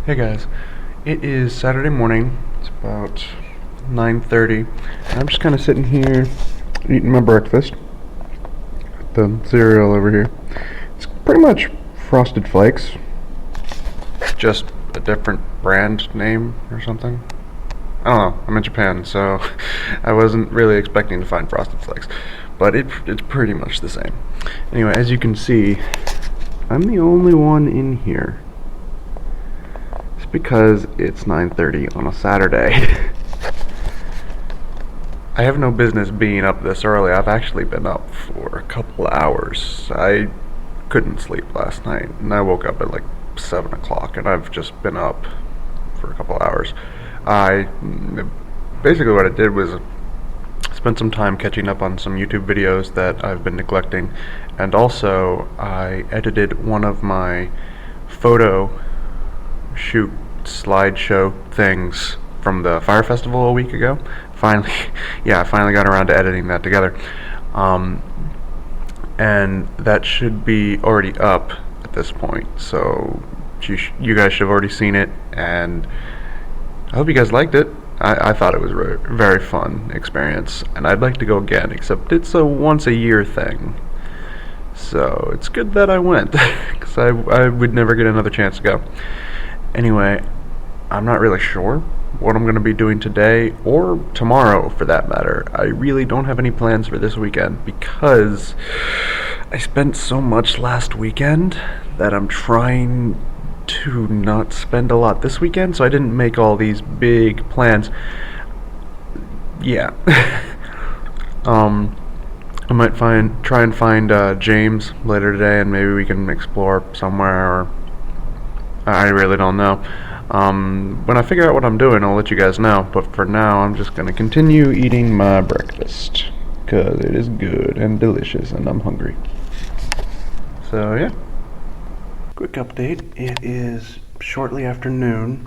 Hey guys, it is Saturday morning. It's about 9:30. I'm just kind of sitting here eating my breakfast. The cereal over here. It's pretty much Frosted Flakes, just a different brand name or something. I don't know. I'm in Japan, so I wasn't really expecting to find Frosted Flakes, but it's pretty much the same. Anyway, as you can see, I'm the only one in here. Because it's 9:30 on a Saturday. I have no business being up this early. I've actually been up for a couple hours. I couldn't sleep last night, and I woke up at like 7 o'clock, and I've just been up for a couple hours. Basically what I did was spent some time catching up on some YouTube videos that I've been neglecting, and also I edited one of my photo shoot slideshow things from the Fire Festival a week ago. Finally, I finally got around to editing that together. And that should be already up at this point, so you guys should have already seen it, and I hope you guys liked it. I thought it was a very fun experience, and I'd like to go again, except it's a once a year thing. So it's good that I went, because I would never get another chance to go. Anyway, I'm not really sure what I'm going to be doing today, or tomorrow for that matter. I really don't have any plans for this weekend, because I spent so much last weekend that I'm trying to not spend a lot this weekend, so I didn't make all these big plans. Yeah. I might try and find James later today, and maybe we can explore somewhere, or I really don't know. When I figure out what I'm doing, I'll let you guys know. But for now, I'm just going to continue eating my breakfast, because it is good and delicious, and I'm hungry. So, yeah. Quick update. It is shortly after noon.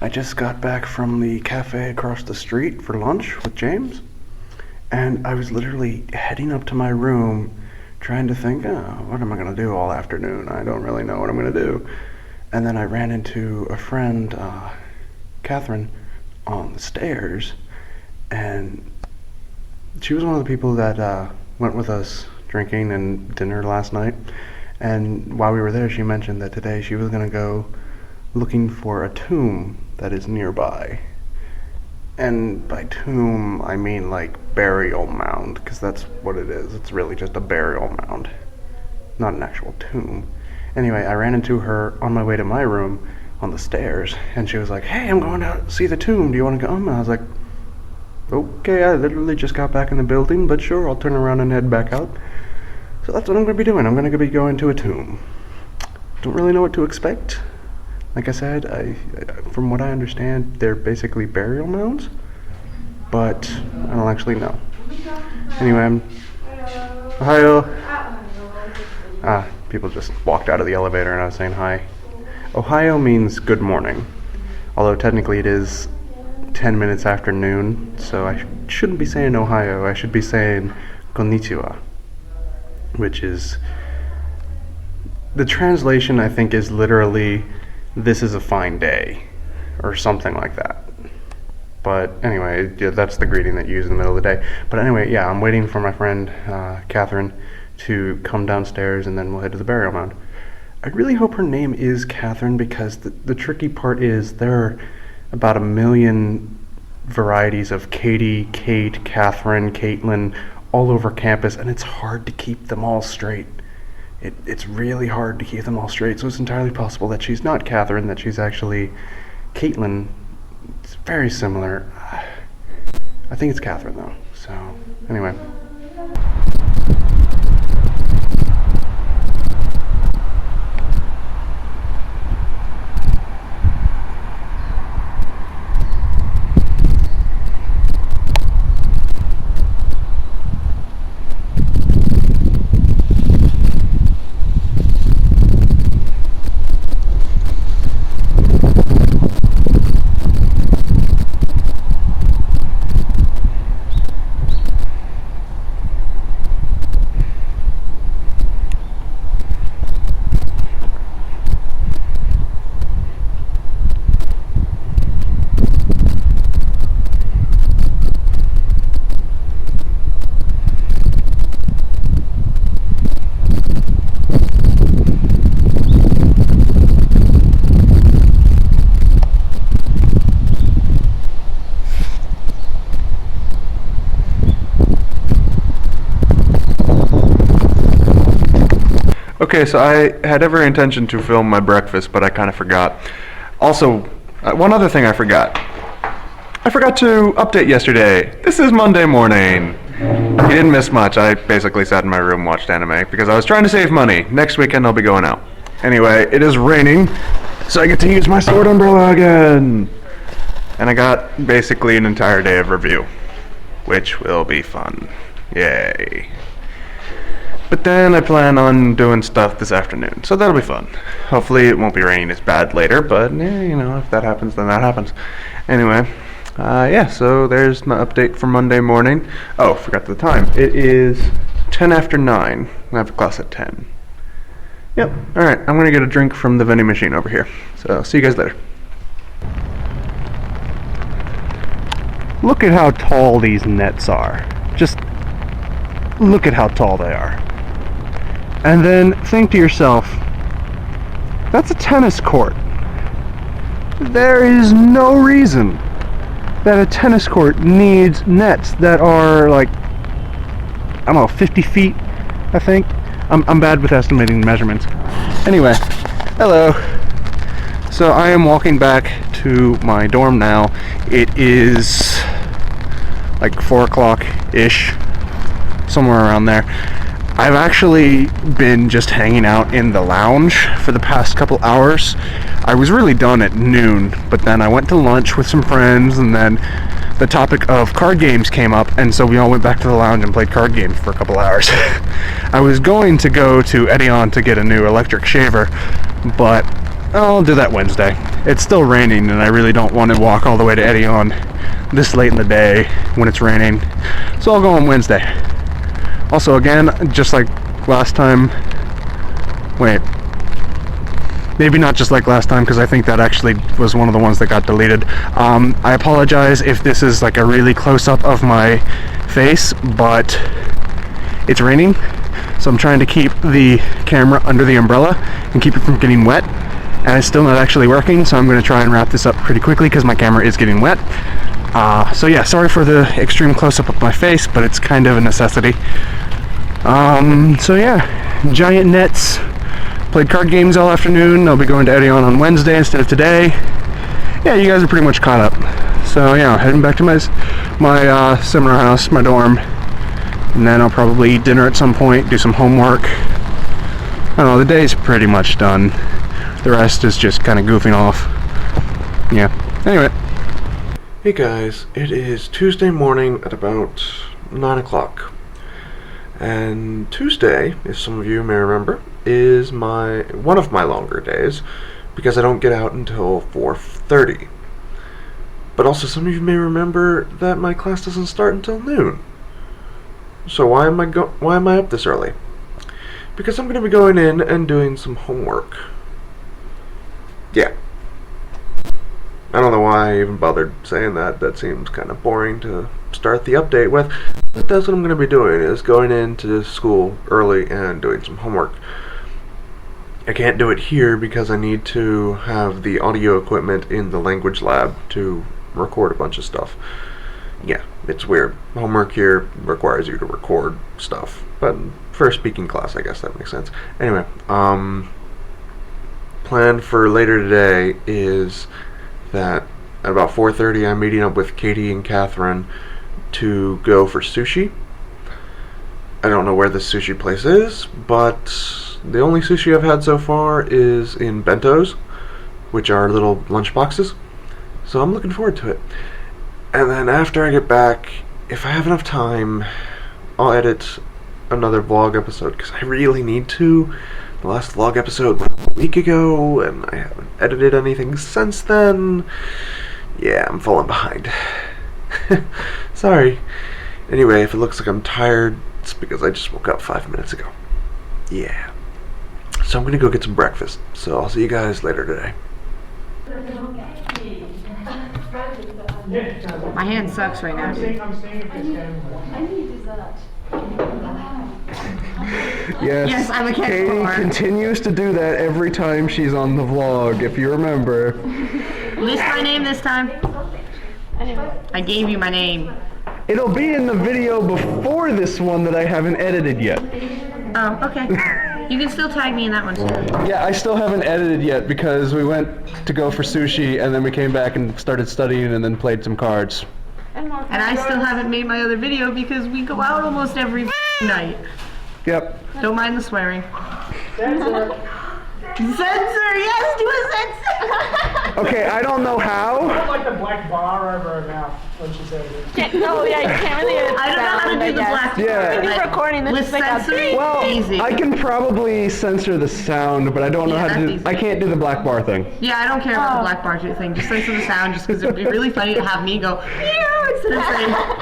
I just got back from the cafe across the street for lunch with James. And I was literally heading up to my room, trying to think, what am I going to do all afternoon? I don't really know what I'm going to do. And then I ran into a friend, Catherine, on the stairs, and she was one of the people that went with us drinking and dinner last night. And while we were there, she mentioned that today she was going to go looking for a tomb that is nearby. And by tomb, I mean like burial mound, because that's what it is. It's really just a burial mound, not an actual tomb. Anyway, I ran into her on my way to my room on the stairs, and she was like, "Hey, I'm going to see the tomb. Do you want to come?" And I was like, "Okay, I literally just got back in the building, but sure, I'll turn around and head back out." So that's what I'm going to be doing. I'm going to be going to a tomb. Don't really know what to expect. Like I said, from what I understand, they're basically burial mounds, but I don't actually know. Anyway, Ohio. People just walked out of the elevator and I was saying hi. Ohio means good morning, although technically it is 10 minutes after noon, so I shouldn't be saying Ohio. I should be saying konnichiwa, which is, the translation I think is literally, "this is a fine day," or something like that. But anyway, yeah, that's the greeting that you use in the middle of the day. But anyway, yeah, I'm waiting for my friend Catherine to come downstairs, and then we'll head to the burial mound. I really hope her name is Catherine, because the tricky part is there are about 1 million varieties of Katie, Kate, Catherine, Caitlin all over campus, and it's hard to keep them all straight. It's really hard to keep them all straight, so it's entirely possible that she's not Catherine, that she's actually Caitlin. It's very similar. I think it's Catherine, though. So, anyway. Okay, so I had every intention to film my breakfast, but I kind of forgot. Also, one other thing I forgot. I forgot to update yesterday. This is Monday morning. You didn't miss much. I basically sat in my room, watched anime, because I was trying to save money. Next weekend I'll be going out. Anyway, it is raining, so I get to use my sword umbrella again. And I got basically an entire day of review, which will be fun. Yay. But then I plan on doing stuff this afternoon, so that'll be fun. Hopefully it won't be raining as bad later, but if that happens, then that happens. Anyway, yeah, so there's my update for Monday morning. Oh, forgot the time. It is 10 after 9. I have a class at 10. Yep, alright, I'm gonna get a drink from the vending machine over here. So, see you guys later. Look at how tall these nets are. Just look at how tall they are. And then think to yourself, that's a tennis court. There is no reason that a tennis court needs nets that are like, I don't know, 50 feet, I think. I'm bad with estimating measurements. Anyway, hello. So I am walking back to my dorm now. It is like 4 o'clock-ish, somewhere around there. I've actually been just hanging out in the lounge for the past couple hours. I was really done at noon, but then I went to lunch with some friends, and then the topic of card games came up, and so we all went back to the lounge and played card games for a couple hours. I was going to go to Edeon to get a new electric shaver, but I'll do that Wednesday. It's still raining, and I really don't want to walk all the way to Edeon this late in the day when it's raining, so I'll go on Wednesday. Also, again, just like last time, wait, maybe not just like last time, because I think that actually was one of the ones that got deleted. I apologize if this is like a really close-up of my face, but it's raining, so I'm trying to keep the camera under the umbrella and keep it from getting wet, and it's still not actually working, so I'm going to try and wrap this up pretty quickly because my camera is getting wet. So yeah, sorry for the extreme close-up of my face, but it's kind of a necessity. So yeah, giant nets. Played card games all afternoon. I'll be going to Edeon on Wednesday instead of today. Yeah, you guys are pretty much caught up. So yeah, heading back to my seminar house, my dorm, and then I'll probably eat dinner at some point, do some homework. I don't know, the day's pretty much done. The rest is just kind of goofing off. Yeah. Anyway. Hey guys, it is Tuesday morning at about 9 o'clock. And Tuesday, if some of you may remember, is one of my longer days because I don't get out until 4:30. But also some of you may remember that my class doesn't start until noon. So why am I up this early? Because I'm going to be going in and doing some homework. Yeah. I don't know why I even bothered saying that. That seems kind of boring to start the update with. But that's what I'm going to be doing, is going into school early and doing some homework. I can't do it here because I need to have the audio equipment in the language lab to record a bunch of stuff. Yeah, it's weird. Homework here requires you to record stuff. But for a speaking class, I guess that makes sense. Anyway, plan for later today is that at about 4:30 I'm meeting up with Katie and Catherine to go for sushi. I don't know where this sushi place is, but the only sushi I've had so far is in bentos, which are little lunch boxes. So I'm looking forward to it. And then after I get back, if I have enough time, I'll edit another vlog episode, because I really need to. The last vlog episode went a week ago, and I haven't edited anything since then. Yeah, I'm falling behind. Sorry. Anyway, if it looks like I'm tired, it's because I just woke up 5 minutes ago. Yeah. So I'm gonna go get some breakfast. So I'll see you guys later today. My hand sucks right now. Yes, I'm a cat Katie farmer. continues to do that every time she's on the vlog, if you remember. List my name this time. I gave you my name. It'll be in the video before this one that I haven't edited yet. Oh, okay. You can still tag me in that one too. Yeah, I still haven't edited yet because we went to go for sushi and then we came back and started studying and then played some cards. And I still haven't made my other video because we go out almost every night. Yep. Don't mind the swearing. Censor. Censor, yes, do a censor. Okay, I don't know how. Like the black bar over her mouth when she says it. No, yeah, you can't really. I don't know how to do the black. Yeah. When you're recording, this With is like a censoring, Well, easy. I can probably censor the sound, but I don't know Yeah, how to that's do. easy. I can't do the black bar thing. Yeah, I don't care about the black bar thing. Just censor the sound, just because it'd be really funny to have me go yeah instead of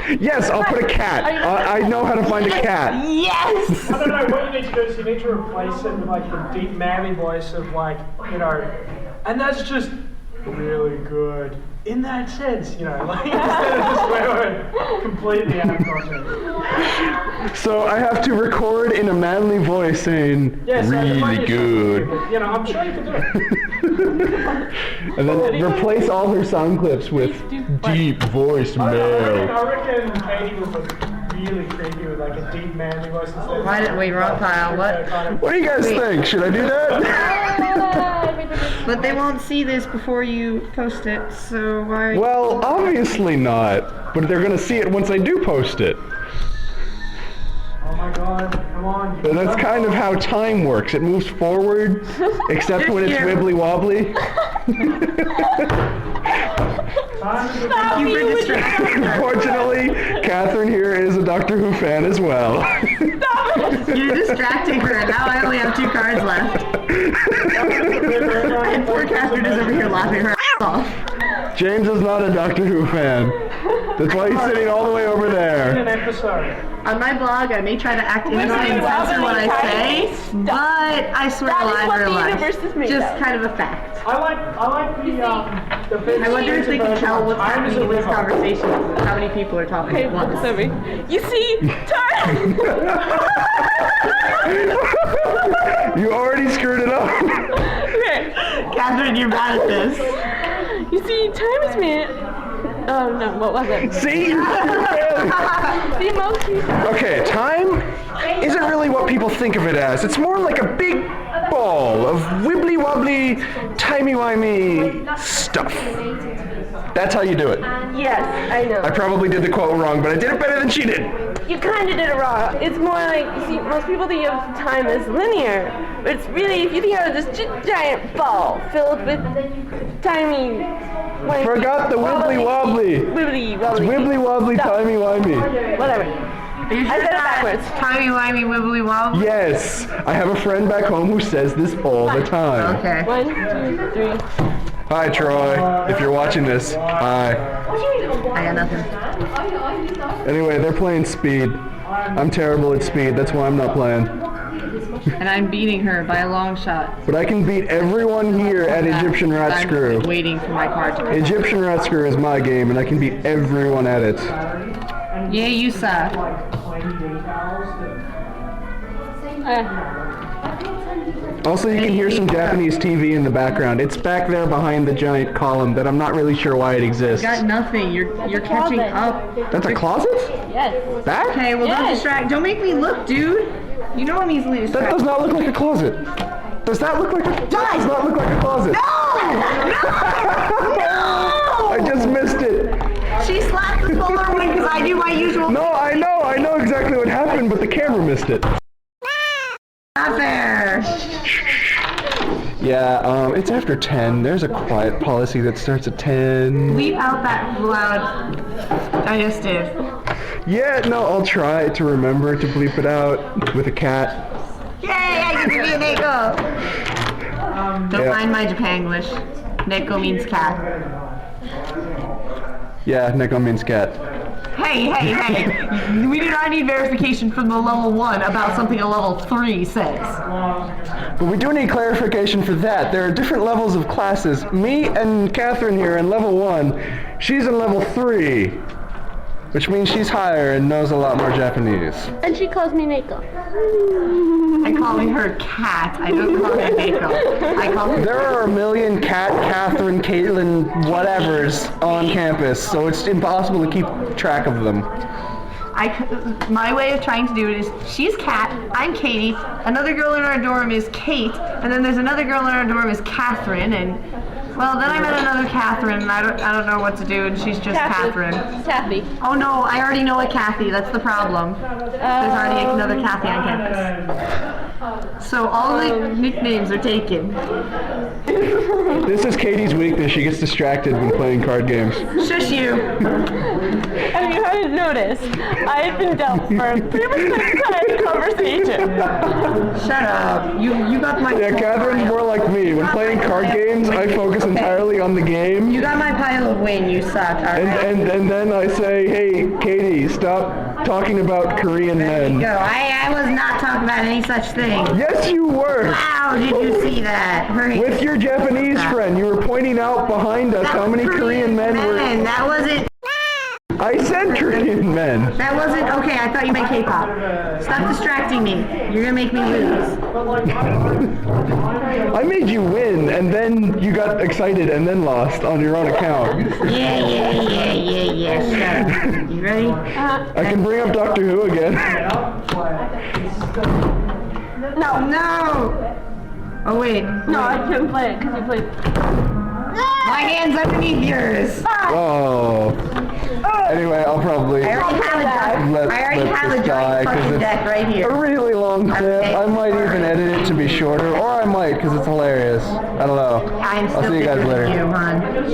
saying Yes, I'll put a cat. I know how to find a cat. yes. I don't know, what you need to do is you need to replace it with like the deep manly voice of like, you know, and that's just really good. In that sense, you know, like instead of just where we're completely out of context. So I have to record in a manly voice saying Yes, really good. You know, I'm sure you can do it. And then replace all her sound clips with deep voice male. I reckon Katie would look really creepy with like a deep manly voice instead of Why did wait, wrong pile? What? What do you guys think? Should I do that? But they won't see this before you post it, so why? Well, obviously not. But they're gonna see it once I do post it. Oh my god, come on. And that's kind of how time works. It moves forward, except when it's wibbly wobbly. Thank you for distracting her. Fortunately, Catherine here is a Doctor Who fan as well. You're distracting her, and now I only have 2 cards left. And poor Catherine is over here laughing her ass off. James is not a Doctor Who fan. That's why he's sitting all the way over An there. episode. On my blog, I may try to act innocent and censor what I say, but I swear That is alive what or the alive. universe is made Just of. kind of a fact. I like the I wonder if they can tell what's Time is happening a in this river. conversation, how many people are talking Okay, at once. sorry. You see, time. You already screwed it up. Okay. Catherine, you're bad at this. You see, time is made. Oh no, what was it? See? The emotion. Okay, time isn't really what people think of it as. It's more like a big ball of wibbly wobbly, timey wimey stuff. That's how you do it. Yes, I know. I probably did the quote wrong, but I did it better than she did. You kind of did it wrong. It's more like, you see, most people think of time as linear, but it's really, if you think of this giant ball filled with tiny. Forgot the wibbly wobbly. Wibbly wobbly. Wibbly wobbly, Stuff. timey wimey. Whatever. Are you I said it backwards. Timey wimey wibbly wobbly. Yes, I have a friend back home who says this all the time. Okay. 1, 2, 3. Hi, Troy. If you're watching this, hi. I got nothing. Anyway, they're playing speed. I'm terrible at speed. That's why I'm not playing. And I'm beating her by a long shot. But I can beat everyone here at Egyptian Rat I'm Screw. waiting for my card to come. Egyptian Rat Screw is my game, and I can beat everyone at it. Yeah, you suck. Also, you can hear some Japanese TV in the background. It's back there behind the giant column that I'm not really sure why it exists. Got nothing. You're catching up. That's a closet? Yes. That? Okay, well don't Yes. distract. Don't make me look, dude. You know I'm easily That distracted. does not look like a closet. Does that look like a... That does not look like a closet. No! I just missed it. She slapped the solar one because I do my usual. No, I know exactly what happened, but the camera missed it. Not fair. Yeah, it's after 10. There's a quiet policy that starts at 10. Leave out that loud. I just did. Yeah, no, I'll try to remember to bleep it out with a cat. Yay! I get to be a Neko. Don't Yeah. mind my Japanglish. Neko means cat. Yeah, Neko means cat. Hey! We do not need verification from the level 1 about something a level 3 says. But we do need clarification for that. There are different levels of classes. Me and Catherine here in level 1. She's in level 3. Which means she's higher and knows a lot more Japanese. And she calls me Neko. I'm calling her cat. I don't call her Neko. I call her. There are a million Kat, Catherine, Caitlin, whatevers on campus, so it's impossible to keep track of them. my way of trying to do it is she's Kat, I'm Katie, another girl in our dorm is Kate, and then there's another girl in our dorm is Catherine, and well, then I met another Catherine, and I don't know what to do, and she's just Catherine. Kathy. Oh no, I already know a Kathy. That's the problem. There's already another Kathy on campus. So all the nicknames are taken. This is Katie's weakness. She gets distracted when playing card games. Shush you. If you hadn't noticed, I had been dealt for pretty much the entire conversation. Shut up. You got my. Yeah, Catherine's more like me. When playing card games, I focus entirely on the game. You got my pile of win. You suck. All right. And then I say, hey, Katie, stop talking about Korean men. Go. I was not talking about any such thing. Yes, you were. How did you see that? Hurry. With your Japanese friend, you were pointing out behind us how many Korean men were. That wasn't. I said Korean men. That wasn't okay. I thought you meant K-pop. Stop distracting me. You're gonna make me lose. I made you win, and then you got excited and then lost on your own account. Yeah. Shut up. You ready? I can bring up Doctor Who again. No. Oh wait. No, I couldn't play it because you played. My hand's underneath yours. Oh. Anyway, I'll probably I already have a let this die giant because fucking it's deck right here. a really long clip. I might even edit it to be shorter, or I might because it's hilarious. I don't know. I'm still I'll see you guys bigger than later. you, hon.